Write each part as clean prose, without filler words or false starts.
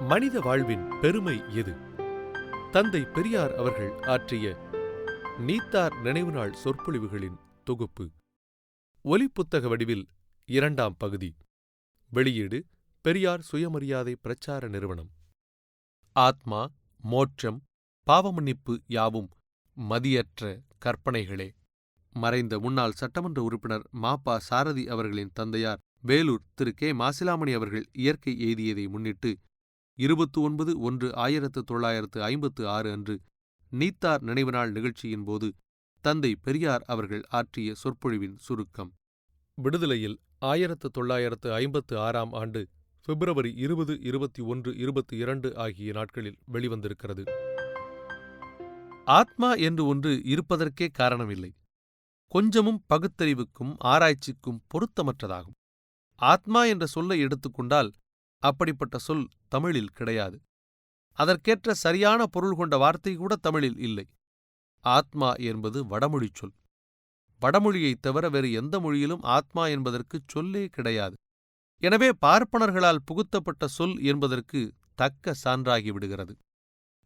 மனித வாழ்வின் பெருமை எது? தந்தை பெரியார் அவர்கள் ஆற்றிய நீத்தார் நினைவு நாள் சொற்பொழிவுகளின் தொகுப்பு. ஒலிப்புத்தக வடிவில் 2ஆம் பகுதி. வெளியீடு பெரியார் சுயமரியாதை பிரச்சார நிறுவனம். ஆத்மா, மோட்சம், பாவமன்னிப்பு யாவும் மதியற்ற கற்பனைகளே. மறைந்த முன்னாள் சட்டமன்ற உறுப்பினர் மா.ப. சாரதி அவர்களின் தந்தையார் வேலூர் திரு கே. மாசிலாமணி அவர்கள் இயற்கை எய்தியதை முன்னிட்டு 29/1/1956 அன்று நீத்தார் நினைவு நாள் நிகழ்ச்சியின் போது தந்தை பெரியார் அவர்கள் ஆற்றிய சொற்பொழிவின் சுருக்கம். விடுதலையில் 1956ஆம் ஆண்டு பிப்ரவரி 20, 21, 22 ஆகிய நாட்களில் வெளிவந்திருக்கிறது. ஆத்மா என்று ஒன்று இருப்பதற்கே காரணமில்லை. கொஞ்சமும் பகுத்தறிவுக்கும் ஆராய்ச்சிக்கும் பொருத்தமற்றதாகும். ஆத்மா என்ற சொல்லை எடுத்துக்கொண்டால் அப்படிப்பட்ட சொல் தமிழில் கிடையாது. அதற்கேற்ற சரியான பொருள் கொண்ட வார்த்தை கூட தமிழில் இல்லை. ஆத்மா என்பது வடமொழிச் சொல். வடமொழியைத் தவிர வேறு எந்த மொழியிலும் ஆத்மா என்பதற்குச் சொல்லே கிடையாது. எனவே பார்ப்பனர்களால் புகுத்தப்பட்ட சொல் என்பதற்கு தக்க சான்றாகிவிடுகிறது.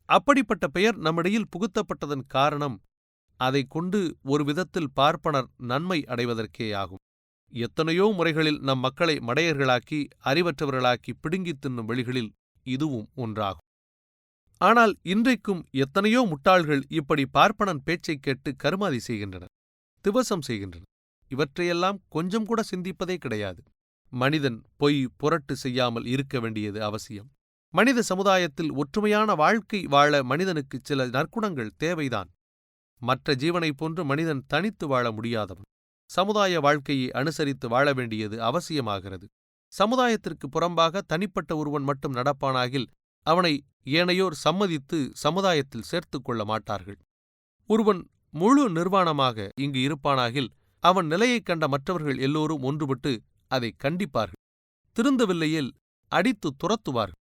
அப்படிப்பட்ட பெயர் நம்மிடையில் புகுத்தப்பட்டதன் காரணம் அதைக் கொண்டு ஒரு விதத்தில் பார்ப்பனர் நன்மை அடைவதற்கேயாகும். எத்தனையோ முறைகளில் நம் மக்களை மடையர்களாக்கி அறிவற்றவர்களாக்கி பிடுங்கித் தின்னும் வழிகளில் இதுவும் ஒன்றாகும். ஆனால் இன்றைக்கும் எத்தனையோ முட்டாள்கள் இப்படி பார்ப்பனன் பேச்சைக் கேட்டு கருமாதி செய்கின்றனர், திவசம் செய்கின்றனர். இவற்றையெல்லாம் கொஞ்சம் கூட சிந்திப்பதே கிடையாது. மனிதன் பொய் புரட்டு செய்யாமல் இருக்க வேண்டியது அவசியம். மனித சமுதாயத்தில் ஒற்றுமையான வாழ்க்கை வாழ மனிதனுக்கு சில நற்குணங்கள் தேவைதான். மற்ற ஜீவனைப் போன்று மனிதன் தனித்து வாழ முடியாதவன். சமுதாய வாழ்க்கையை அனுசரித்து வாழ வேண்டியது அவசியமாகிறது. சமுதாயத்திற்கு புறம்பாக தனிப்பட்ட ஒருவன் மட்டும் நடப்பானாகில் அவனை ஏனையோர் சம்மதித்து சமுதாயத்தில் சேர்த்துக் கொள்ள மாட்டார்கள். ஒருவன் முழு நிர்வாணமாக இங்கு இருப்பானாகில் அவன் நிலையைக் கண்ட மற்றவர்கள் எல்லோரும் ஒன்றுபட்டு அதை கண்டிப்பார்கள். திருந்தவில்லையில் அடித்து துரத்துவார்கள்.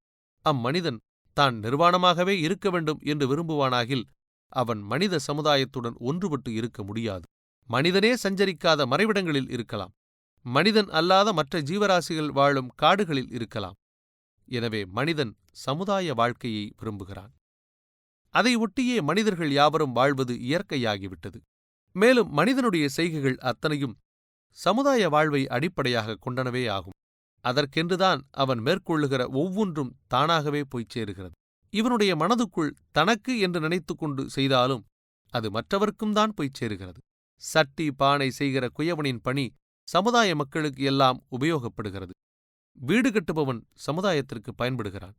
அம்மனிதன் தான் நிர்வாணமாகவே இருக்க வேண்டும் என்று விரும்புவானாகில் அவன் மனித சமுதாயத்துடன் ஒன்றுபட்டு இருக்க முடியாது. மனிதனே சஞ்சரிக்காத மறைவிடங்களில் இருக்கலாம். மனிதன் அல்லாத மற்ற ஜீவராசிகள் வாழும் காடுகளில் இருக்கலாம். எனவே மனிதன் சமுதாய வாழ்க்கையை விரும்புகிறான். அதை ஒட்டியே மனிதர்கள் யாவரும் வாழ்வது இயற்கையாகிவிட்டது. மேலும் மனிதனுடைய செய்கைகள் அத்தனையும் சமுதாய வாழ்வை அடிப்படையாக கொண்டனவே ஆகும். அதற்கென்றுதான் அவன் மேற்கொள்ளுகிற ஒவ்வொன்றும் தானாகவே போய்ச் சேருகிறது. இவனுடைய மனதுக்குள் தனக்கு என்று நினைத்துக் கொண்டு செய்தாலும் அது மற்றவர்க்கும் தான் போய்ச் சேருகிறது. சட்டி பானை செய்கிற குயவனின் பணி சமுதாய மக்களுக்கு எல்லாம் உபயோகப்படுகிறது. வீடு கட்டுபவன் சமுதாயத்திற்கு பயன்படுகிறான்.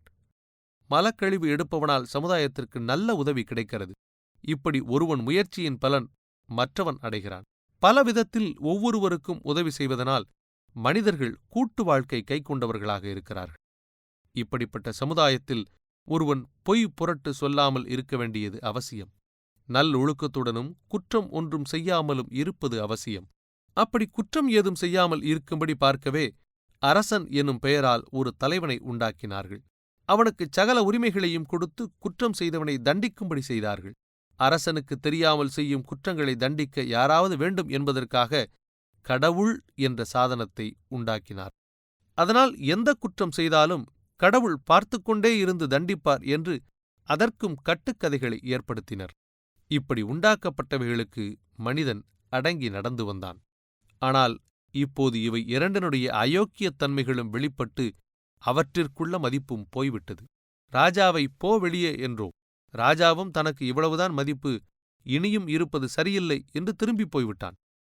மலக்கழிவு எடுப்பவனால் சமுதாயத்திற்கு நல்ல உதவி கிடைக்கிறது. இப்படி ஒருவன் முயற்சியின் பலன் மற்றவன் அடைகிறான். பல விதத்தில் ஒவ்வொருவருக்கும் உதவி செய்வதனால் மனிதர்கள் கூட்டு வாழ்க்கை கைக்கொண்டவர்களாக இருக்கிறார்கள். இப்படிப்பட்ட சமுதாயத்தில் ஒருவன் பொய் புரட்டு சொல்லாமல் இருக்க வேண்டியது அவசியம். நல்லொழுக்கத்துடனும் குற்றம் ஒன்றும் செய்யாமலும் இருப்பது அவசியம். அப்படி குற்றம் ஏதும் செய்யாமல் இருக்கும்படி பார்க்கவே அரசன் என்னும் பெயரால் ஒரு தலைவனை உண்டாக்கினார்கள். அவனுக்கு சகல உரிமைகளையும் கொடுத்து குற்றம் செய்தவனை தண்டிக்கும்படி செய்தார்கள். அரசனுக்கு தெரியாமல் செய்யும் குற்றங்களை தண்டிக்க யாராவது வேண்டும் என்பதற்காக கடவுள் என்ற சாதனத்தை உண்டாக்கினார். அதனால் எந்த குற்றம் செய்தாலும் கடவுள் பார்த்துக்கொண்டே இருந்து தண்டிப்பார் என்று அதற்கும் கட்டுக்கதைகளை ஏற்படுத்தினர். இப்படி உண்டாக்கப்பட்டவைகளுக்கு மனிதன் அடங்கி நடந்து வந்தான். ஆனால் இப்போது இவை இரண்டினுடைய அயோக்கியத்தன்மைகளும் வெளிப்பட்டு அவற்றிற்குள்ள மதிப்பும் போய்விட்டது. ராஜாவை போ வெளியே என்றோ, ராஜாவும் தனக்கு இவ்வளவுதான் மதிப்பு, இனியும் இருப்பது சரியில்லை என்று திரும்பி போய்விட்டான்.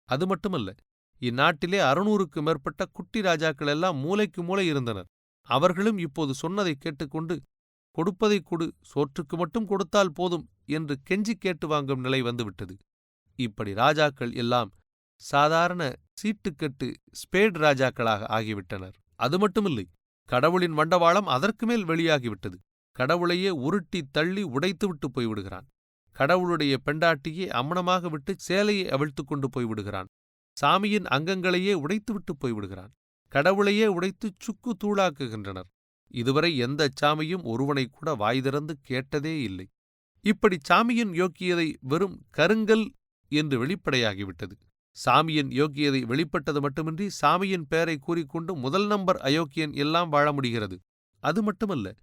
அது மட்டுமல்ல, இந்நாட்டிலே 600க்கு மேற்பட்ட குட்டி ராஜாக்கள் எல்லாம் மூலைக்கு மூலை இருந்தனர். அவர்களும் இப்போது சொன்னதை கேட்டுக்கொண்டு கொடுப்பதை கொடு, சோற்றுக்கு மட்டும் கொடுத்தால் போதும் என்று கெஞ்சி கேட்டு வாங்கும் நிலை வந்துவிட்டது. இப்படி ராஜாக்கள் எல்லாம் சாதாரண சீட்டுக்கட்டு ஸ்பேட் ராஜாக்களாக ஆகிவிட்டனர். அது மட்டுமில்லை, கடவுளின் வண்டவாளம் அதற்கு மேல் வெளியாகிவிட்டது. கடவுளையே உருட்டி தள்ளி உடைத்துவிட்டு போய்விடுகிறான். கடவுளுடைய பெண்டாட்டியே அம்மனமாக விட்டு சேலையை அவிழ்த்துக் கொண்டு போய்விடுகிறான். சாமியின் அங்கங்களையே உடைத்துவிட்டு போய்விடுகிறான். கடவுளையே உடைத்துச் சுக்கு தூளாக்குகின்றனர். இதுவரை எந்தச் சாமியும் ஒருவனை கூட வாய் திறந்து கேட்டதே இல்லை. இப்படி சாமியின் யோக்கியதை வெறும் கருங்கல் என்று வெளிப்படையாகிவிட்டது. சாமியின் யோக்கியதை வெளிப்பட்டது மட்டுமின்றி சாமியின் பெயரை கூறிக்கொண்டு முதல் நம்பர் அயோக்கியன் எல்லாம் வாழ முடிகிறது. அது மட்டுமல்ல,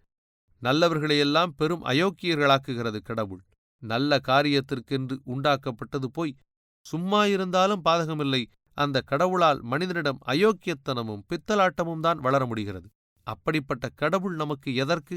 நல்லவர்களையெல்லாம் பெரும் அயோக்கியர்களாக்குகிறது கடவுள். நல்ல காரியத்திற்கென்று உண்டாக்கப்பட்டது போய் சும்மா இருந்தாலும் பாதகமில்லை. அந்த கடவுளால் மனிதனிடம் அயோக்கியத்தனமும் பித்தலாட்டமும் தான் வளர முடிகிறது. அப்படிப்பட்ட கடவுள் நமக்கு எதற்கு?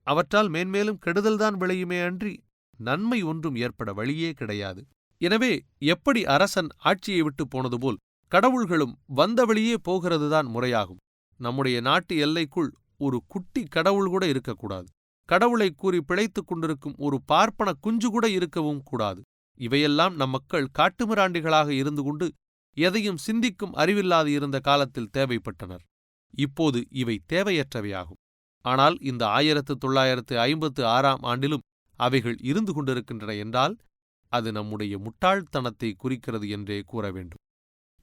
அவற்றால் மேன்மேலும் கெடுதல்தான் விளையுமே அன்றி நன்மை ஒன்றும் ஏற்பட வழியே கிடையாது. எனவே எப்படி அரசன் ஆட்சியை விட்டு போனது போல் கடவுள்களும் வந்த வழியே போகிறதுதான் முறையாகும். நம்முடைய நாட்டு எல்லைக்குள் ஒரு குட்டி கடவுள் கூட இருக்கக்கூடாது. கடவுளை கூறி பிழைத்துக் கொண்டிருக்கும் ஒரு பார்ப்பன குஞ்சு கூட இருக்கவும் கூடாது. இவையெல்லாம் நம் மக்கள் காட்டுமிராண்டிகளாக இருந்து கொண்டு எதையும் சிந்திக்கும் அறிவில்லாது இருந்த காலத்தில் தேவைப்பட்டனர். இப்போது இவை தேவையற்றவையாகும். ஆனால் இந்த 1956 ஆண்டிலும் அவைகள் இருந்து கொண்டிருக்கின்றன என்றால் அது நம்முடைய முட்டாள்தனத்தை குறிக்கிறது என்றே கூற வேண்டும்.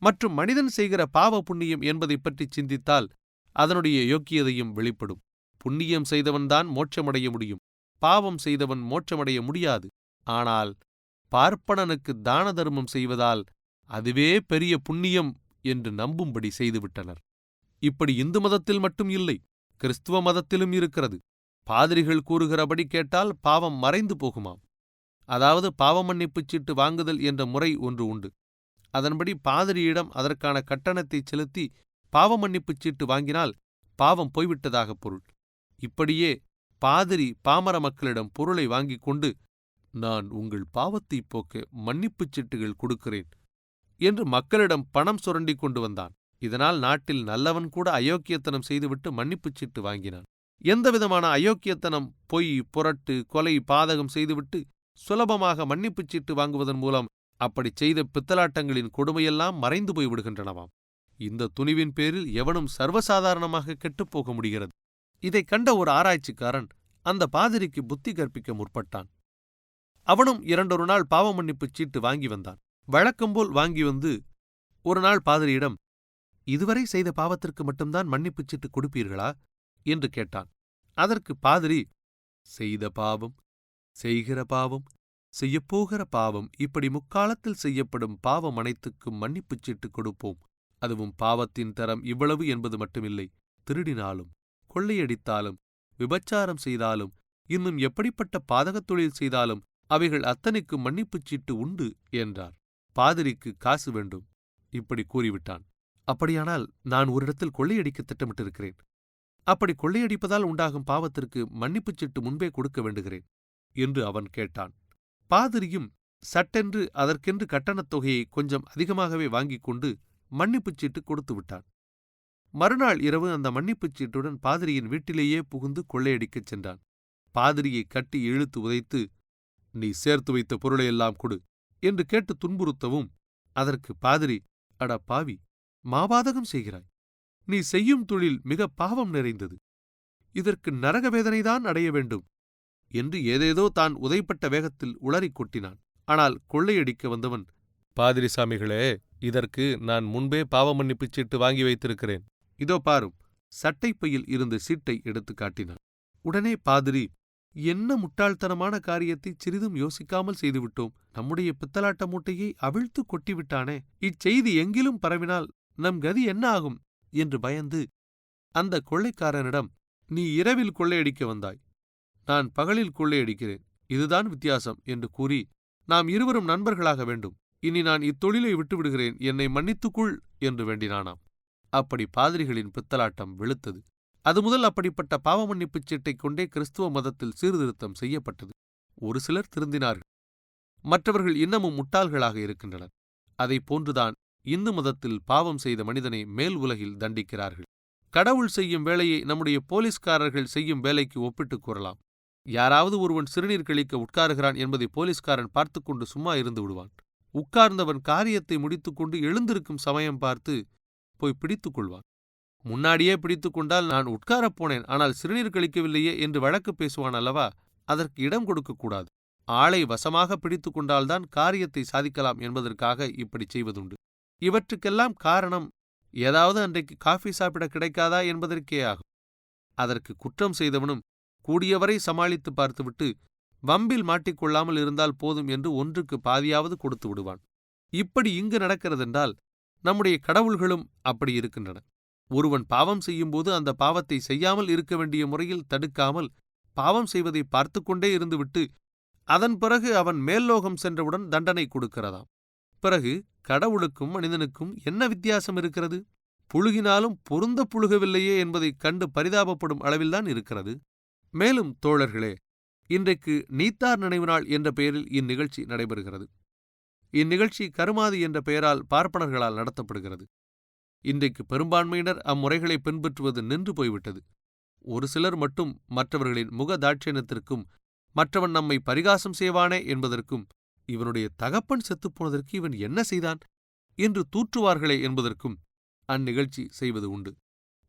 மற்றும் மனிதன் செய்கிற பாவ புண்ணியம் என்பதை பற்றி சிந்தித்தால் அதனுடைய யோக்கியதையும் வெளிப்படும். புண்ணியம் செய்தவன்தான் மோட்சமடைய முடியும், பாவம் செய்தவன் மோட்சமடைய முடியாது. ஆனால் பார்ப்பனனுக்கு தான தர்மம் செய்வதால் அதுவே பெரிய புண்ணியம் என்று நம்பும்படி செய்துவிட்டனர். இப்படி இந்து மதத்தில் மட்டும் இல்லை, கிறிஸ்துவ மதத்திலும் இருக்கிறது. பாதிரிகள் கூறுகிறபடி கேட்டால் பாவம் மறைந்து போகுமாம். அதாவது பாவ மன்னிப்புச் சீட்டு வாங்குதல் என்ற முறை ஒன்று உண்டு. அதன்படி பாதிரியிடம் அதற்கான கட்டணத்தை செலுத்தி பாவ மன்னிப்புச் சீட்டு வாங்கினால் பாவம் போய்விட்டதாக பொருள். இப்படியே பாதிரி பாமர மக்களிடம் பொருளை வாங்கிக் கொண்டு, நான் உங்கள் பாவத்தை போக்க மன்னிப்புச் சீட்டுகள் கொடுக்கிறேன் என்று மக்களிடம் பணம் சுரண்டிக் கொண்டு வந்தான். இதனால் நாட்டில் நல்லவன் கூட அயோக்கியத்தனம் செய்துவிட்டு மன்னிப்புச் சீட்டு வாங்கினான். எந்தவிதமான அயோக்கியத்தனம், பொய், புரட்டு, கொலை, பாதகம் செய்துவிட்டு சுலபமாக மன்னிப்புச் சீட்டு வாங்குவதன் மூலம் அப்படி செய்த பித்தலாட்டங்களின் கொடுமையெல்லாம் மறைந்து போய் விடுகின்றனவாம். இந்த துணிவின் பேரில் எவனும் சர்வசாதாரணமாக கெட்டுப்போக முடிகிறது. இதைக் கண்ட ஒரு ஆராய்ச்சிக்காரன் அந்த பாதிரிக்கு புத்தி கற்பிக்க முற்பட்டான். அவனும் 2 நாள் பாவ மன்னிப்புச் சீட்டு வாங்கி வந்தான். வழக்கம்போல் வாங்கி வந்து ஒரு நாள் பாதிரியிடம், இதுவரை செய்த பாவத்திற்கு மட்டும்தான் மன்னிப்புச் சீட்டு கொடுப்பீர்களா என்று கேட்டான். அதற்கு பாதிரி, செய்த பாவம், செய்கிற பாவம், செய்யப்போகிற பாவம், இப்படி முக்காலத்தில் செய்யப்படும் பாவம் அனைத்துக்கும் மன்னிப்புச் சீட்டு கொடுப்போம். அதுவும் பாவத்தின் தரம் இவ்வளவு என்பது மட்டுமில்லை. திருடினாலும், கொள்ளையடித்தாலும், விபச்சாரம் செய்தாலும், இன்னும் எப்படிப்பட்ட பாதகத் தொழில் செய்தாலும் அவைகள் அத்தனைக்கும் மன்னிப்புச் சீட்டு உண்டு என்றார். பாதிரிக்கு காசு வேண்டும். இப்படி கூறிவிட்டான். அப்படியானால் நான் ஒரு இடத்தில் கொள்ளையடிக்க திட்டமிட்டிருக்கிறேன். அப்படி கொள்ளையடிப்பதால் உண்டாகும் பாவத்திற்கு மன்னிப்புச் சீட்டு முன்பே கொடுக்க வேண்டுகிறேன் என்று அவன் கேட்டான். பாதிரியும் சட்டென்று அதற்கென்று கட்டணத் தொகையை கொஞ்சம் அதிகமாகவே வாங்கிக் கொண்டு மன்னிப்புச் சீட்டு கொடுத்து விட்டான். மறுநாள் இரவு அந்த மன்னிப்புச் சீட்டுடன் பாதிரியின் வீட்டிலேயே புகுந்து கொள்ளையடிக்கச் சென்றான். பாதிரியை கட்டி இழுத்து உதைத்து, நீ சேர்த்து வைத்த பொருளையெல்லாம் கொடு என்று கேட்டு துன்புறுத்தவும், அதற்கு பாதிரி, அட பாவி, மாபாதகம் செய்கிறாய். நீ செய்யும் தொழில் மிக பாவம் நிறைந்தது. இதற்கு நரக வேதனைதான் அடைய வேண்டும் என்று ஏதேதோ தான் உதைப்பட்ட வேகத்தில் உளறிக் கொட்டினான். ஆனால் கொள்ளையடிக்க வந்தவன், பாதிரி சாமிகளே, இதற்கு நான் முன்பே பாவ மன்னிப்புச் சீட்டு வாங்கி வைத்திருக்கிறேன். இதோ பாரும். சட்டைப்பையில் இருந்து சீட்டை எடுத்து காட்டினான். உடனே பாதிரி, என்ன முட்டாள்தனமான காரியத்தை சிறிதும் யோசிக்காமல் செய்துவிட்டோம். நம்முடைய பித்தலாட்ட மூட்டையை அவிழ்த்து கொட்டிவிட்டானே. இச்செய்தி எங்கிலும் பரவினால் நம் கதி என்ன ஆகும் என்று பயந்து அந்த கொள்ளைக்காரனிடம், நீ இரவில் கொள்ளையடிக்க வந்தாய், நான் பகலில் கொள்ளையடிக்கிறேன், இதுதான் வித்தியாசம் என்று கூறி, நாம் இருவரும் நண்பர்களாக வேண்டும். இனி நான் இத்தொழிலை விட்டுவிடுகிறேன், என்னை மன்னித்துக்கொள் என்று வேண்டினானாம். அப்படி பாதிரிகளின் பித்தலாட்டம் வெளுத்தது. அது முதல் அப்படிப்பட்ட பாவ மன்னிப்புச் சீட்டைக் கொண்டே கிறிஸ்துவ மதத்தில் சீர்திருத்தம் செய்யப்பட்டது. ஒரு சிலர் திருந்தினார்கள், மற்றவர்கள் இன்னமும் முட்டாள்களாக இருக்கின்றனர். அதைப் போன்றுதான் இந்து மதத்தில் பாவம் செய்த மனிதனை மேல் உலகில் தண்டிக்கிறார்கள். கடவுள் செய்யும் வேலையை நம்முடைய போலீஸ்காரர்கள் செய்யும் வேலைக்கு ஒப்பிட்டுக் கூறலாம். யாராவது ஒருவன் சிறுநீர் கழிக்க உட்காருகிறான் என்பதை போலீஸ்காரன் பார்த்துக்கொண்டு சும்மா இருந்து விடுவான். உட்கார்ந்தவன் காரியத்தை முடித்துக்கொண்டு எழுந்திருக்கும் சமயம் பார்த்து போய் பிடித்துக் கொள்வான். முன்னாடியே பிடித்துக் கொண்டால், நான் உட்காரப் போனேன், ஆனால் சிறுநீர் கழிக்கவில்லையே என்று வழக்கு பேசுவான் அல்லவா? அதற்கு இடம் கொடுக்கக்கூடாது. ஆளை வசமாக பிடித்துக் கொண்டால்தான் காரியத்தை சாதிக்கலாம் என்பதற்காக இப்படி செய்வதுண்டு. இவற்றுக்கெல்லாம் காரணம், ஏதாவது அன்றைக்கு காஃபி சாப்பிட கிடைக்காதா என்பதற்கே ஆகும். அதற்கு குற்றம் செய்தவனும் கூடியவரை சமாளித்து பார்த்துவிட்டு வம்பில் மாட்டிக்கொள்ளாமல் இருந்தால் போதும் என்று ஒன்றுக்கு பாதியாவது கொடுத்து விடுவான். இப்படி இங்கு நடக்கிறதென்றால் நம்முடைய கடவுள்களும் அப்படி இருக்கின்றன. ஒருவன் பாவம் செய்யும்போது அந்த பாவத்தை செய்யாமல் இருக்க வேண்டிய முறையில் தடுக்காமல் பாவம் செய்வதை பார்த்து கொண்டே இருந்துவிட்டு அதன் பிறகு அவன் மேல்லோகம் சென்றவுடன் தண்டனை கொடுக்கிறதாம். பிறகு கடவுளுக்கும் மனிதனுக்கும் என்ன வித்தியாசம் இருக்கிறது? புழுகினாலும் பொருந்த புழுகவில்லையே என்பதைக் கண்டு பரிதாபப்படும் அளவில்தான் இருக்கிறது. மேலும் தோழர்களே, இன்றைக்கு நீத்தார் நினைவு நாள் என்ற பெயரில் இந்நிகழ்ச்சி நடைபெறுகிறது. இந்நிகழ்ச்சி கருமாதி என்ற பெயரால் பார்ப்பனர்களால் நடத்தப்படுகிறது. இன்றைக்கு பெரும்பான்மையினர் அம்முறைகளை பின்பற்றுவது நின்று போய்விட்டது. ஒரு சிலர் மட்டும் மற்றவர்களின் முக தாட்சியத்திற்கும் மற்றவன் நம்மை பரிகாசம் செய்வானே என்பதற்கும் இவனுடைய தகப்பன் செத்துப்போனதற்கு இவன் என்ன செய்தான் என்று தூற்றுவார்களே என்பதற்கும் அந்நிகழ்ச்சி செய்வது உண்டு.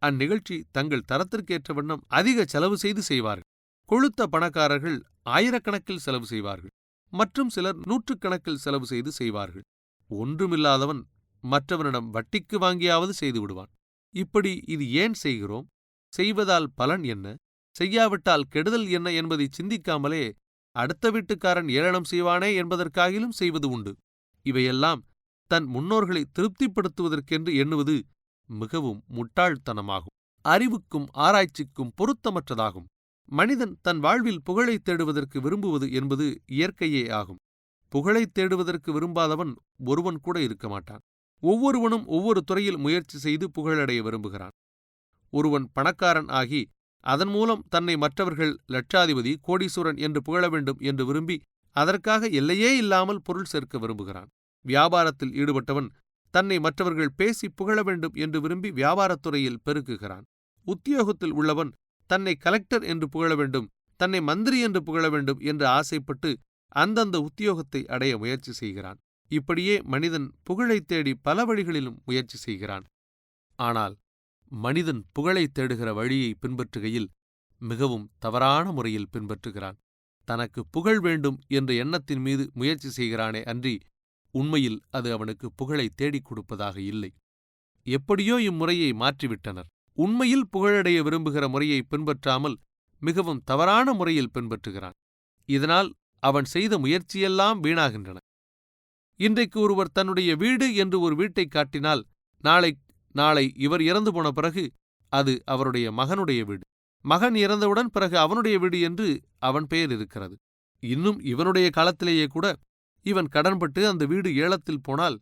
அந்நிகழ்ச்சி தங்கள் தரத்திற்கேற்ற வண்ணம் அதிக செலவு செய்து செய்வார்கள். கொழுத்த பணக்காரர்கள் ஆயிரக்கணக்கில் செலவு செய்வார்கள். மற்றும் சிலர் நூற்றுக்கணக்கில் செலவு செய்து செய்வார்கள். ஒன்றுமில்லாதவன் மற்றவனிடம் வட்டிக்கு வாங்கியாவது செய்து விடுவான். இப்படி இது ஏன் செய்கிறோம்? செய்வதால் பலன் என்ன, செய்யாவிட்டால் கெடுதல் என்ன என்பதை சிந்திக்காமலே அடுத்த வீட்டுக்காரன் ஏளனம் செய்வானே என்பதற்காகிலும் செய்வது உண்டு. இவையெல்லாம் தன் முன்னோர்களை திருப்திப்படுத்துவதற்கென்று எண்ணுவது மிகவும் முட்டாள்தனமாகும். அறிவுக்கும் ஆராய்ச்சிக்கும் பொருத்தமற்றதாகும். மனிதன் தன் வாழ்வில் புகழைத் தேடுவதற்கு விரும்புவது என்பது இயற்கையே ஆகும். புகழைத் தேடுவதற்கு விரும்பாதவன் ஒருவன் கூட இருக்க மாட்டான். ஒவ்வொருவனும் ஒவ்வொரு துறையில் முயற்சி செய்து புகழடைய விரும்புகிறான். ஒருவன் பணக்காரன் ஆகி அதன் மூலம் தன்னை மற்றவர்கள் லட்சாதிபதி, கோடீஸ்வரன் என்று புகழ வேண்டும் என்று விரும்பி அதற்காக எல்லையே இல்லாமல் பொருள் சேர்க்க விரும்புகிறான். வியாபாரத்தில் ஈடுபட்டவன் தன்னை மற்றவர்கள் பேசி புகழ வேண்டும் என்று விரும்பி வியாபாரத்துறையில் பெருக்குகிறான். உத்தியோகத்தில் உள்ளவன் தன்னை கலெக்டர் என்று புகழ வேண்டும், தன்னை மந்திரி என்று புகழ வேண்டும் என்று ஆசைப்பட்டு அந்தந்த உத்தியோகத்தை அடைய முயற்சி செய்கிறான். இப்படியே மனிதன் புகழைத் தேடி பல வழிகளிலும் முயற்சி செய்கிறான். ஆனால் மனிதன் புகழைத் தேடுகிற வழியை பின்பற்றுகையில் மிகவும் தவறான முறையில் பின்பற்றுகிறான். தனக்கு புகழ் வேண்டும் என்ற எண்ணத்தின் மீது முயற்சி செய்கிறானே அன்றி உண்மையில் அது அவனுக்கு புகழை தேடிக் கொடுப்பதாக இல்லை. எப்படியோ இம்முறையை மாற்றிவிட்டனர். உண்மையில் புகழடைய விரும்புகிற முறையை பின்பற்றாமல் மிகவும் தவறான முறையில் பின்பற்றுகிறான். இதனால் அவன் செய்த முயற்சியெல்லாம் வீணாகின்றன. இன்றைக்கு ஒருவர் தன்னுடைய வீடு என்று ஒரு வீட்டைக் காட்டினால் நாளை இவர் இறந்து போன பிறகு அது அவருடைய மகனுடைய வீடு. மகன் இறந்தவுடன் பிறகு அவனுடைய வீடு என்று அவன் பெயர் இருக்கிறது. இன்னும் இவனுடைய காலத்திலேயே கூட இவன் கடன்பட்டு அந்த வீடு ஏலத்தில் போனால்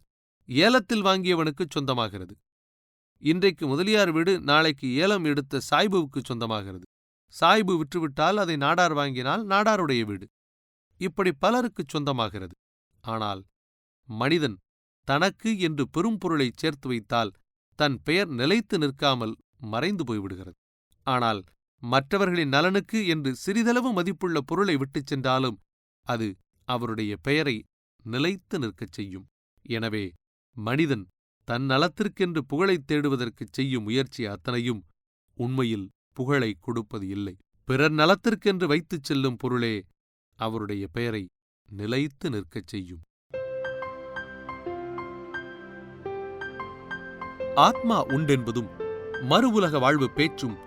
ஏலத்தில் வாங்கியவனுக்குச் சொந்தமாகிறது. இன்றைக்கு முதலியார் வீடு நாளைக்கு ஏலம் எடுத்த சாய்புவுக்கு சொந்தமாகிறது. சாய்பு விற்றுவிட்டால் அதை நாடார் வாங்கினால் நாடாருடைய வீடு. இப்படி பலருக்குச் சொந்தமாகிறது. ஆனால் மனிதன் தனக்கு என்று பெரும் பொருளைச் சேர்த்து வைத்தால் தன் பெயர் நிலைத்து நிற்காமல் மறைந்து போய்விடுகிறது. ஆனால் மற்றவர்களின் நலனுக்கு என்று சிறிதளவு மதிப்புள்ள பொருளை விட்டுச் சென்றாலும் அது அவருடைய பெயரை நிலைத்து நிற்கச் செய்யும். எனவே மனிதன் தன் நலத்திற்கென்று புகழைத் தேடுவதற்குச் செய்யும் முயற்சி அத்தனையும் உண்மையில் புகழை கொடுப்பது இல்லை. பிறர் நலத்திற்கென்று வைத்துச் செல்லும் பொருளே அவருடைய பெயரை நிலைத்து நிற்கச் செய்யும். ஆத்மா உண்டென்பதும் மறு உலக வாழ்வு பேச்சும்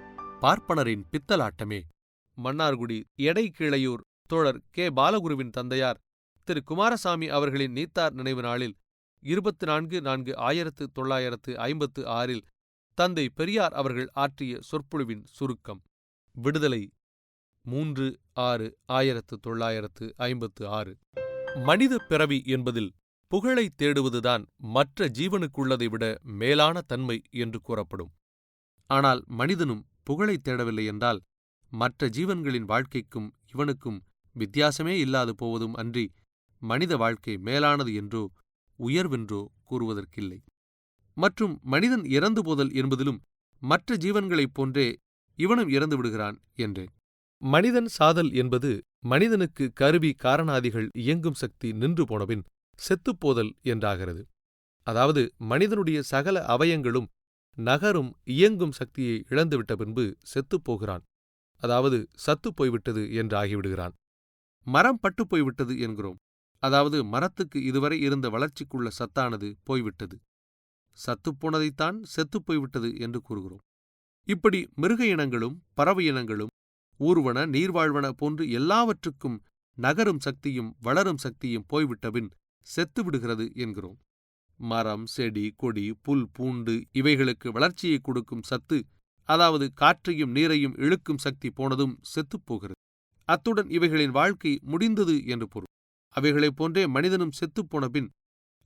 பார்ப்பனரின் பித்தலாட்டமே. மன்னார்குடி எடை கீழையூர் தோழர் கே. பாலகுருவின் தந்தையார் திரு குமாரசாமி அவர்களின் நீத்தார் நினைவு நாளில் 24/4/1956 தந்தை பெரியார் அவர்கள் ஆற்றிய சொற்பொழிவின் சுருக்கம். விடுதலை 3/6/1956. மனித பிறவி என்பதில் புகழைத் தேடுவதுதான் மற்ற ஜீவனுக்குள்ளதை விட மேலான தன்மை என்று கூறப்படும். ஆனால் மனிதனும் புகழைத் தேடவில்லை என்றால் மற்ற ஜீவன்களின் வாழ்க்கைக்கும் இவனுக்கும் வித்தியாசமே இல்லாது போவதும் அன்றி மனித வாழ்க்கை மேலானது என்றோ உயர்வென்றோ கூறுவதற்கில்லை. மற்றும் மனிதன் இறந்து போதல் என்பதிலும் மற்ற ஜீவன்களைப் போன்றே இவனும் இறந்து விடுகிறான் என்றேன். மனிதன் சாதல் என்பது மனிதனுக்கு கருவி காரணாதிகள் இயங்கும் சக்தி நின்று போனபின் செத்துப்போதல் என்றாகிறது. அதாவது மனிதனுடைய சகல அவயங்களும் நகரும் இயங்கும் சக்தியை இழந்துவிட்ட பின்பு செத்துப்போகிறான். அதாவது சத்துப்போய்விட்டது என்றாகிவிடுகிறான். மரம் பட்டுப்போய்விட்டது என்கிறோம். அதாவது மரத்துக்கு இதுவரை இருந்த வளர்ச்சிக்குள்ள சத்தானது போய்விட்டது. சத்துப்போனதைத்தான் செத்துப்போய்விட்டது என்று கூறுகிறோம். இப்படி மிருக இனங்களும் பறவை இனங்களும் ஊர்வன நீர்வாழ்வன போன்று எல்லாவற்றுக்கும் நகரும் சக்தியும் வளரும் சக்தியும் போய்விட்டபின் செத்துவிடுகிறது என்கிறோம். மரம், செடி, கொடி, புல், பூண்டு இவைகளுக்கு வளர்ச்சியை கொடுக்கும் சத்து, அதாவது காற்றையும் நீரையும் இழுக்கும் சக்தி போனதும் செத்துப்போகிறது. அத்துடன் இவைகளின் வாழ்க்கை முடிந்தது என்று பொருள். அவைகளைப் போன்றே மனிதனும் செத்துப்போன பின்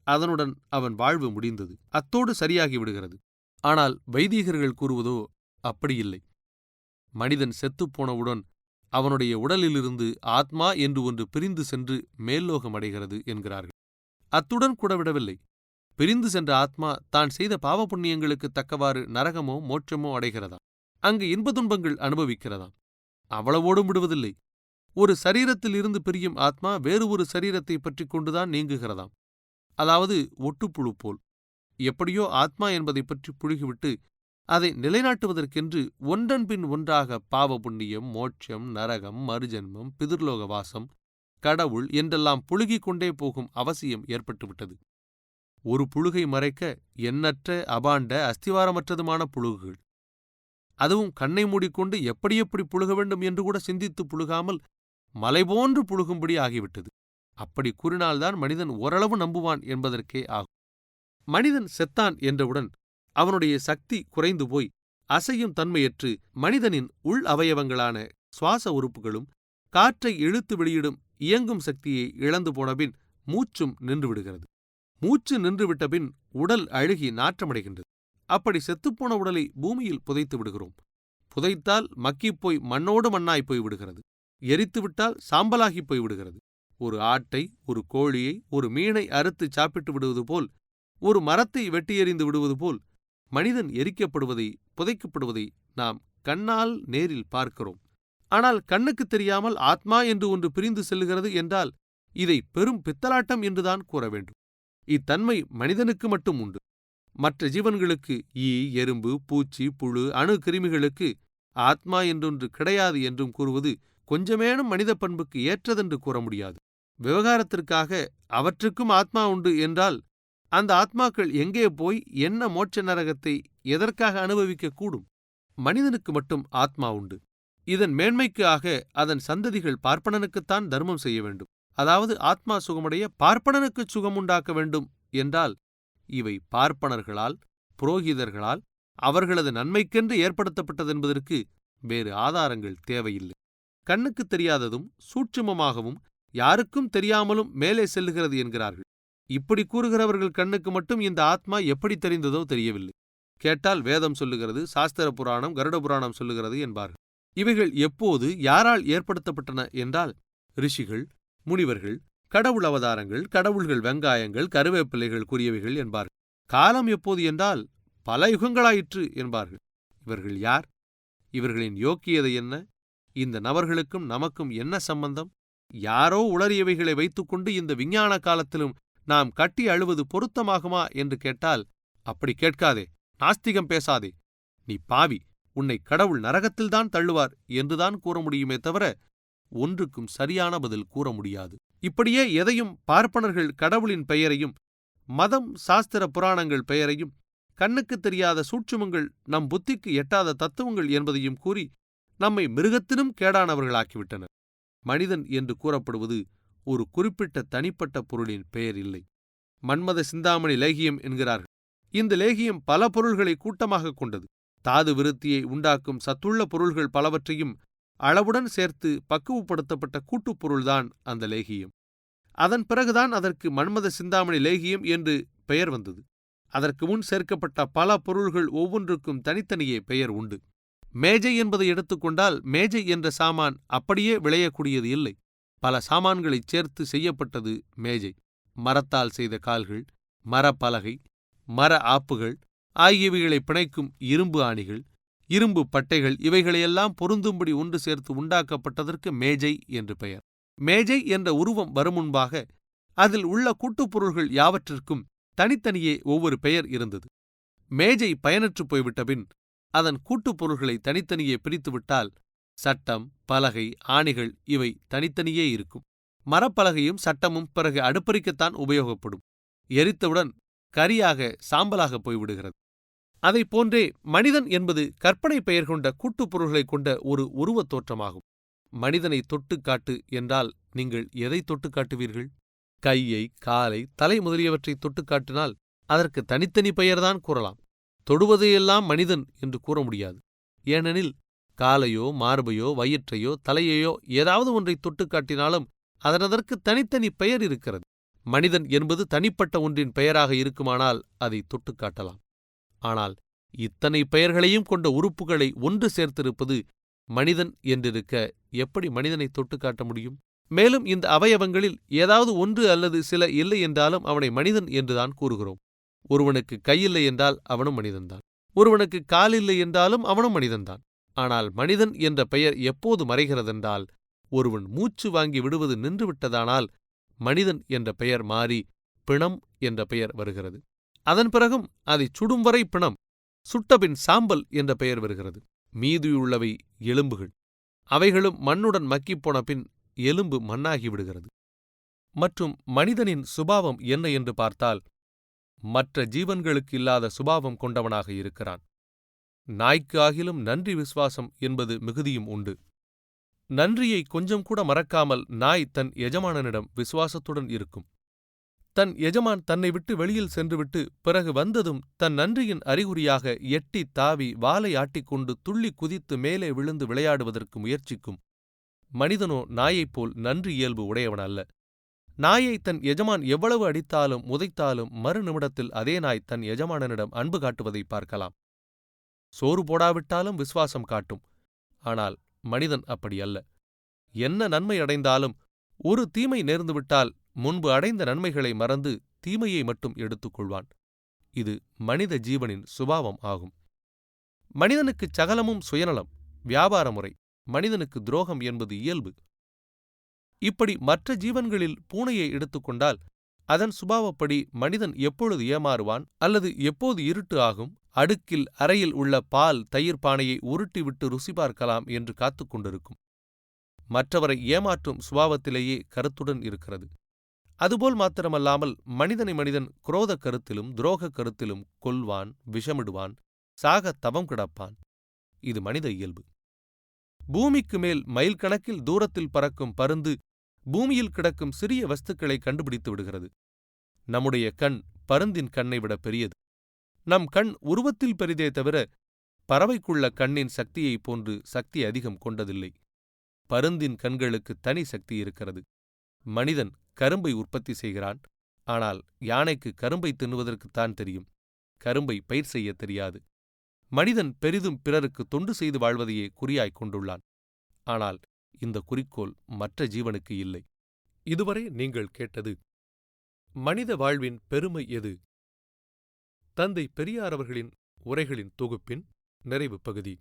அதனுடன் அவன் வாழ்வு முடிந்தது, அத்தோடு சரியாகி விடுகிறது. ஆனால் வைதீகர்கள் கூறுவதோ அப்படியில்லை. மனிதன் செத்துப்போனவுடன் அவனுடைய உடலிலிருந்து ஆத்மா என்று ஒன்று பிரிந்து சென்று மேல்லோகம் அடைகிறது என்கிறார்கள். அத்துடன் கூட விடவில்லை. பிரிந்து சென்ற ஆத்மா தான் செய்த பாவ புண்ணியங்களுக்கு தக்கவாறு நரகமோ மோட்சமோ அடைகிறதாம். அங்கு இன்ப துன்பங்கள் அனுபவிக்கிறதாம். அவ்வளவோடும் விடுவதில்லை. ஒரு சரீரத்தில் இருந்து பிரியும் ஆத்மா வேறு ஒரு சரீரத்தை பற்றி கொண்டுதான் நீங்குகிறதாம். அதாவது ஒட்டுப்புழு போல். எப்படியோ ஆத்மா என்பதை பற்றி புழுகிவிட்டு அதை நிலைநாட்டுவதற்கென்று ஒன்றன்பின் ஒன்றாக பாவ புண்ணியம், மோட்சம், நரகம், மறுஜன்மம், பிதிர்லோக வாசம், கடவுள் என்றெல்லாம் புழுகிக் கொண்டே போகும் அவசியம் ஏற்பட்டுவிட்டது. ஒரு புழுகை மறைக்க எண்ணற்ற அபாண்ட அஸ்திவாரமற்றதுமான புழுகுகள். அதுவும் கண்ணை மூடிக்கொண்டு எப்படி எப்படி புழுக வேண்டும் என்று கூட சிந்தித்து புழுகாமல் மலைபோன்று புழுகும்படி ஆகிவிட்டது. அப்படி கூறினால்தான் மனிதன் ஓரளவு நம்புவான் என்பதற்கே ஆகும். மனிதன் செத்தான் என்றவுடன் அவனுடைய சக்தி குறைந்து போய் அசையும் தன்மையற்று மனிதனின் உள் அவயவங்களான சுவாச உறுப்புகளும் காற்றை இழுத்து வெளியிடும் இயங்கும் சக்தியை இழந்து போனபின் மூச்சும் நின்றுவிடுகிறது. மூச்சு நின்றுவிட்டபின் உடல் அழுகி நாற்றமடைகின்றது. அப்படி செத்துப்போன உடலை பூமியில் புதைத்து விடுகிறோம். புதைத்தால் மக்கிப்போய் மண்ணோடு மண்ணாய் போய் விடுகிறது. எரித்துவிட்டால் சாம்பலாகி போய் விடுகிறது. ஒரு ஆட்டை, ஒரு கோழியை, ஒரு மீனை அறுத்து சாப்பிட்டு விடுவது போல், ஒரு மரத்தை வெட்டி எறிந்து விடுவது போல் மனிதன் எரிக்கப்படுவதை, புதைக்கப்படுவதை நாம் கண்ணால் நேரில் பார்க்கிறோம். ஆனால் கண்ணுக்கு தெரியாமல் ஆத்மா என்று ஒன்று பிரிந்து செல்லுகிறது என்றால் இதை பெரும் பித்தலாட்டம் என்றுதான் கூற வேண்டும். இத்தன்மை மனிதனுக்கு மட்டும் உண்டு. மற்ற ஜீவன்களுக்கு, ஈ, எறும்பு, பூச்சி, புழு, அணு கிருமிகளுக்கு ஆத்மா என்றொன்று கிடையாது என்றும் கூறுவது கொஞ்சமேனும் மனித பண்புக்கு ஏற்றதென்று கூற முடியாது. விவகாரத்திற்காக அவற்றுக்கும் ஆத்மா உண்டு என்றால் அந்த ஆத்மாக்கள் எங்கே போய் என்ன மோட்ச நரகத்தை எதற்காக அனுபவிக்கக்கூடும்? மனிதனுக்கு மட்டும் ஆத்மா உண்டு. இதன் மேன்மைக்கு ஆக அதன் சந்ததிகள் பார்ப்பனனுக்குத்தான் தர்மம் செய்ய வேண்டும். அதாவது ஆத்மா சுகமுடைய பார்ப்பனனுக்குச் சுகமுண்டாக்க வேண்டும் என்றால் இவை பார்ப்பனர்களால், புரோகிதர்களால் அவர்களது நன்மைக்கென்று ஏற்படுத்தப்பட்டதென்பதற்கு வேறு ஆதாரங்கள் தேவையில்லை. கண்ணுக்குத் தெரியாததும் சூட்சுமமாகவும் யாருக்கும் தெரியாமலும் மேலே செல்லுகிறது என்கிறார்கள். இப்படி கூறுகிறவர்கள் கண்ணுக்கு மட்டும் இந்த ஆத்மா எப்படி தெரிந்ததோ தெரியவில்லை. கேட்டால் வேதம் சொல்லுகிறது, சாஸ்திர புராணம், கருட புராணம் சொல்லுகிறது என்பார்கள். இவைகள் எப்போது, யாரால் ஏற்படுத்தப்பட்டன என்றால் ரிஷிகள், முனிவர்கள், கடவுள் அவதாரங்கள், கடவுள்கள், வெங்காயங்கள், கருவேப்பிலைகள் கூறியவைகள் என்பார்கள். காலம் எப்போது என்றால் பல யுகங்களாயிற்று என்பார்கள். இவர்கள் யார்? இவர்களின் யோக்கியதை என்ன? இந்த நபர்களுக்கும் நமக்கும் என்ன சம்பந்தம்? யாரோ உளறியவைகளை வைத்துக்கொண்டு இந்த விஞ்ஞான காலத்திலும் நாம் கட்டி அழுவது பொருத்தமாகுமா என்று கேட்டால், அப்படி கேட்காதே, நாஸ்திகம் பேசாதே, நீ பாவி, உன்னை கடவுள் நரகத்தில்தான் தள்ளுவார் என்றுதான் கூற முடியுமே தவிர ஒன்றுக்கும் சரியான பதில் கூற முடியாது. இப்படியே எதையும் பார்ப்பனர்கள் கடவுளின் பெயரையும், மதம், சாஸ்திர புராணங்கள் பெயரையும், கண்ணுக்குத் தெரியாத சூட்சுமங்கள், நம் புத்திக்கு எட்டாத தத்துவங்கள் என்பதையும் கூறி நம்மை மிருகத்தினும் கேடானவர்களாக்கிவிட்டனர். மனிதன் என்று கூறப்படுவது ஒரு குறிப்பிட்ட தனிப்பட்ட பொருளின் பெயர் இல்லை. மன்மத சிந்தாமணி லேகியம் என்கிறார்கள். இந்த லேகியம் பல பொருள்களை கூட்டமாக கொண்டது. தாது விருத்தியை உண்டாக்கும் சத்துள்ள பொருள்கள் பலவற்றையும் அளவுடன் சேர்த்து பக்குவப்படுத்தப்பட்ட கூட்டுப்பொருள்தான் அந்த லேகியம். அதன் பிறகுதான் அதற்கு மன்மத சிந்தாமணி லேகியம் என்று பெயர் வந்தது. அதற்கு முன் சேர்க்கப்பட்ட பல பொருள்கள் ஒவ்வொன்றுக்கும் தனித்தனியே பெயர் உண்டு. மேஜை என்பதை எடுத்துக்கொண்டால் மேஜை என்ற சாமான் அப்படியே விளையக்கூடியது இல்லை. பல சாமான்களைச் சேர்த்து செய்யப்பட்டது மேஜை. மரத்தால் செய்த கால்கள், மரப்பலகை, மர ஆப்புகள் ஆகியவைகளை பிணைக்கும் இரும்பு ஆணிகள், இரும்பு பட்டைகள், இவைகளையெல்லாம் பொருந்தும்படி ஒன்று சேர்த்து உண்டாக்கப்பட்டதற்கு மேஜை என்று பெயர். மேஜை என்ற உருவம் வரும் முன்பாக அதில் உள்ள கூட்டுப்பொருள்கள் யாவற்றிற்கும் தனித்தனியே ஒவ்வொரு பெயர் இருந்தது. மேஜை பயனற்று போய்விட்டபின் அதன் கூட்டுப்பொருள்களை தனித்தனியே பிரித்துவிட்டால் சட்டம், பலகை, ஆணிகள் இவை தனித்தனியே இருக்கும். மரப்பலகையும் சட்டமும் பிறகு அடுப்பறிக்கத்தான் உபயோகப்படும். எரித்தவுடன் கரியாக, சாம்பலாக போய்விடுகிறது. அதைப் போன்றே மனிதன் என்பது கற்பனை பெயர் கொண்ட கூட்டுப்பொருள்களைக் கொண்ட ஒரு உருவத் தோற்றமாகும். மனிதனை தொட்டுக் காட்டு என்றால் நீங்கள் எதை தொட்டுக் காட்டுவீர்கள்? கையை, காலை, தலை முதலியவற்றை தொட்டுக் காட்டினால் அதற்கு தனித்தனி பெயர்தான் கூறலாம். தொடுவதையெல்லாம் மனிதன் என்று கூற முடியாது. ஏனெனில் காலையோ மார்பையோ வயிற்றையோ தலையையோ ஏதாவது ஒன்றை தொட்டுக் காட்டினாலும் அதற்கு தனித்தனி பெயர் இருக்கிறது. மனிதன் என்பது தனிப்பட்ட ஒன்றின் பெயராக இருக்குமானால் அதை தொட்டுக் காட்டலாம். ஆனால் இத்தனை பெயர்களையும் கொண்ட உறுப்புகளை ஒன்று சேர்த்திருப்பது மனிதன் என்றிருக்க எப்படி மனிதனை தொட்டுக் காட்ட முடியும்? மேலும் இந்த அவயவங்களில் ஏதாவது ஒன்று அல்லது சில இல்லை என்றாலும் அவனை மனிதன் என்றுதான் கூறுகிறோம். ஒருவனுக்கு கையில்லை என்றால் அவனும் மனிதன்தான். ஒருவனுக்கு காலில்லை என்றாலும் அவனும் மனிதன்தான். ஆனால் மனிதன் என்ற பெயர் எப்போது மறைகிறதென்றால், ஒருவன் மூச்சு வாங்கி விடுவது நின்றுவிட்டதானால் மனிதன் என்ற பெயர் மாறி பிணம் என்ற பெயர் வருகிறது. அதன் பிறகும் அதைச் சுடும் வரை பிணம், சுட்டபின் சாம்பல் என்ற பெயர் வருகிறது. மீதியுள்ளவை எலும்புகள். அவைகளும் மண்ணுடன் மக்கிப்போன பின் எலும்பு மண்ணாகி விடுகிறது. மற்றும் மனிதனின் சுபாவம் என்ன என்று பார்த்தால், மற்ற ஜீவன்களுக்கு இல்லாத சுபாவம் கொண்டவனாக இருக்கிறான். நாய்க்கு ஆகிலும் நன்றி விசுவாசம் என்பது மிகுதியும் உண்டு. நன்றியை கொஞ்சம் கூட மறக்காமல் நாய் தன் எஜமானனிடம் விசுவாசத்துடன் இருக்கும். தன் எஜமான் தன்னை விட்டு வெளியில் சென்றுவிட்டு பிறகு வந்ததும் தன் நன்றியின் அறிகுறியாக எட்டி தாவி வாலை ஆட்டிக்கொண்டு துள்ளி குதித்து மேலே விழுந்து விளையாடுவதற்கு முயற்சிக்கும். மனிதனோ நாயைப்போல் நன்றி இயல்பு உடையவன் அல்ல. நாயை தன் எஜமான் எவ்வளவு அடித்தாலும் உதைத்தாலும் மறுநிமிடத்தில் அதே நாய் தன் எஜமானனிடம் அன்பு காட்டுவதை பார்க்கலாம். சோறு போடாவிட்டாலும் விசுவாசம் காட்டும். ஆனால் மனிதன் அப்படி அல்ல. என்ன நன்மை அடைந்தாலும் ஒரு தீமை நேர்ந்துவிட்டால் முன்பு அடைந்த நன்மைகளை மறந்து தீமையை மட்டும் எடுத்துக் கொள்வான். இது மனித ஜீவனின் சுபாவம் ஆகும். மனிதனுக்குச் சகலமும் சுயநலம், வியாபார முறை. மனிதனுக்கு துரோகம் என்பது இயல்பு. இப்படி மற்ற ஜீவன்களில் பூனையை எடுத்துக்கொண்டால் அதன் சுபாவப்படி மனிதன் எப்பொழுது ஏமாறுவான் அல்லது எப்போது இருட்டு ஆகும், அடுக்கில் அறையில் உள்ள பால் தயிர் பானையை உருட்டிவிட்டு ருசி பார்க்கலாம் என்று காத்துக் கொண்டிருக்கும். மற்றவரை ஏமாற்றும் சுபாவத்திலேயே கருத்துடன் இருக்கிறது. அதுபோல் மாத்திரமல்லாமல் மனிதனை மனிதன் குரோத கருத்திலும் துரோக கருத்திலும் கொல்வான், விஷமிடுவான், சாக தவம் கிடப்பான். இது மனித இயல்பு. பூமிக்கு மேல் மைல் கணக்கில் தூரத்தில் பறக்கும் பருந்து பூமியில் கிடக்கும் சிறிய வஸ்துக்களை கண்டுபிடித்து விடுகிறது. நம்முடைய கண் பருந்தின் கண்ணை விட பெரியது. நம் கண் உருவத்தில் பெரிதே தவிர பறவைக்குள்ள கண்ணின் சக்தியைப் போன்று சக்தி அதிகம் கொண்டதில்லை. பருந்தின் கண்களுக்கு தனி சக்தி இருக்கிறது. மனிதன் கரும்பை உற்பத்தி செய்கிறான். ஆனால் யானைக்கு கரும்பை தின்னுவதற்குத்தான் தெரியும். கரும்பை பயிர் செய்ய தெரியாது. மனிதன் பெரிதும் பிறருக்கு தொண்டு செய்து வாழ்வதையே குறியாய்க் கொண்டுள்ளான். ஆனால் இந்த குறிக்கோள் மற்ற ஜீவனுக்கு இல்லை. இதுவரை நீங்கள் கேட்டது மனித வாழ்வின் பெருமை எது? தந்தை பெரியார் அவர்களின் உரைகளின் தொகுப்பின் நிறைவு பகுதி.